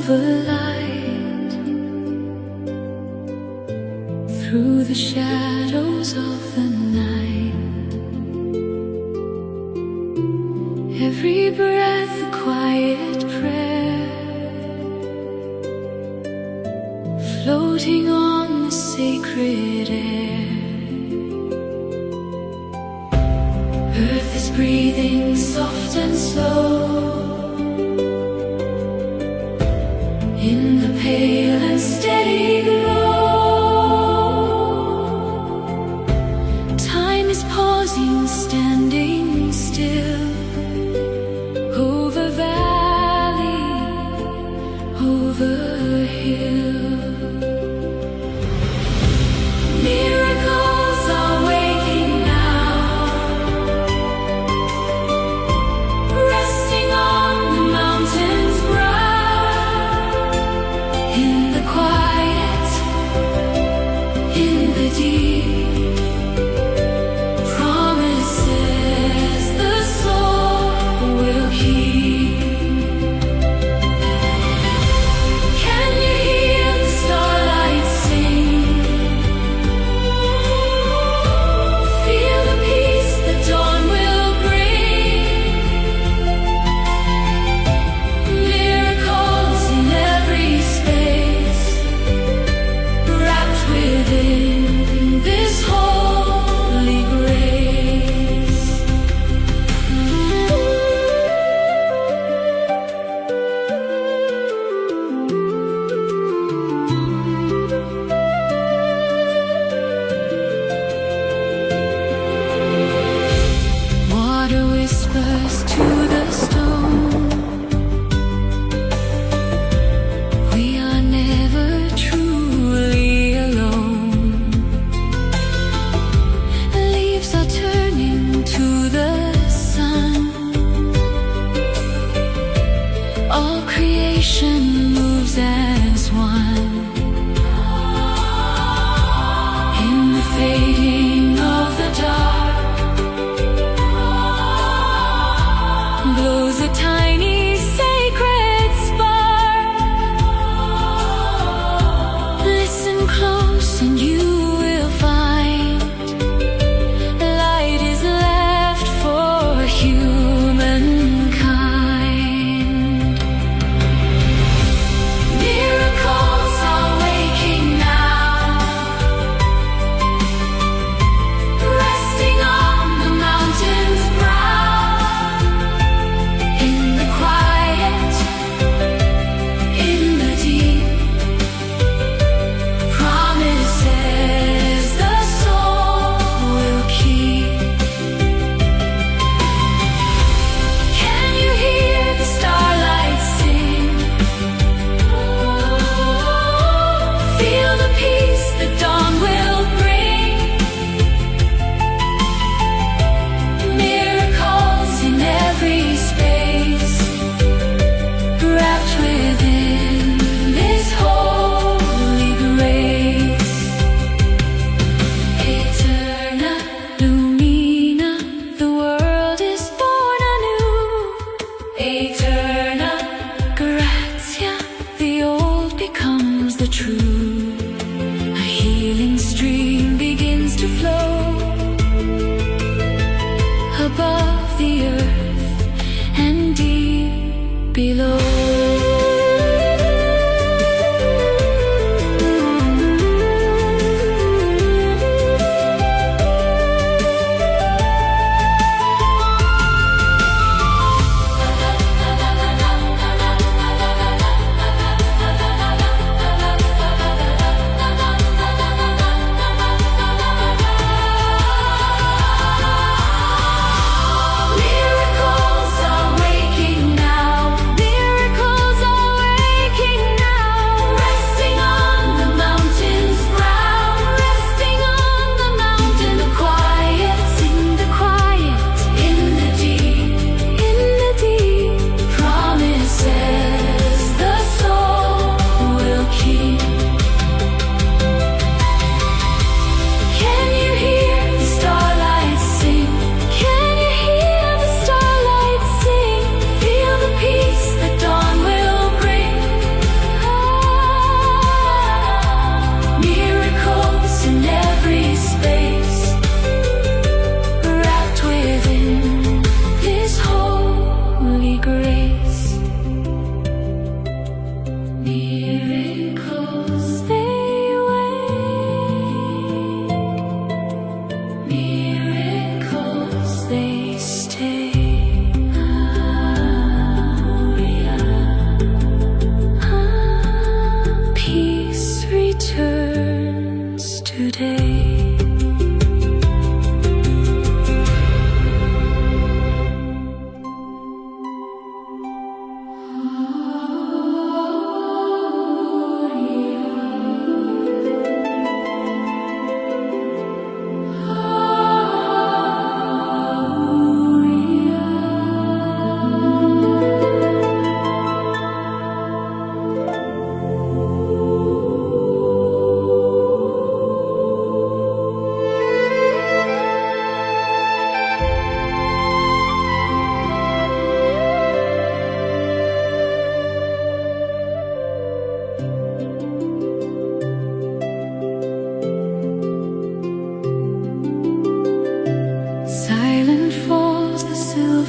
a light through the shadows of the night. Every breath a quiet prayer, floating on the sacred air. Earth is breathing soft and slow in the pale and steady glow. Time is pausing, standing still, over valley, over hill. Miracles are waking now, resting on the mountain's brow. In the quiet, in the deep, promises the soul will keep. Can you hear the starlight sing? Feel the peace that dawn will bring. Miracles in every space, wrapped within this holy grace. Water whispers to the stone, we are never truly alone. Leaves are turning to the sun, all creation moves as one. In the fading of the dark glows a tiny sacred spark. Listen close and you will find light is left for humankind. Miracles are waking now, resting on the mountain's brow. In the quiet, in the deep, promises the soul will keep. Can you hear the starlight sing? Feel the peace that dawn will bring. Miracles in every space, wrapped within this holy grace. Eterna Lumina, the world is born anew. Eterna Gratia, the old becomes the true. A healing stream begins to flow above the earth and deep below. Miracles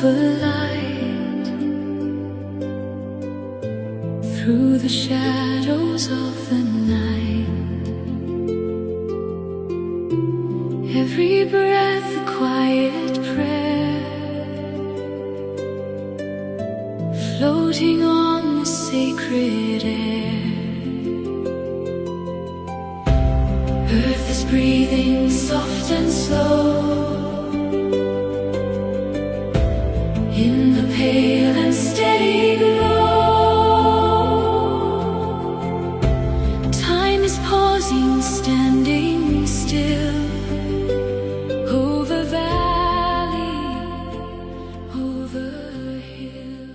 silver light through the shadows of the night. Every breath a quiet prayer, floating on the sacred air. Earth is breathing soft and slow in the pale and steady glow. Time is pausing, standing still, over valley, over hill.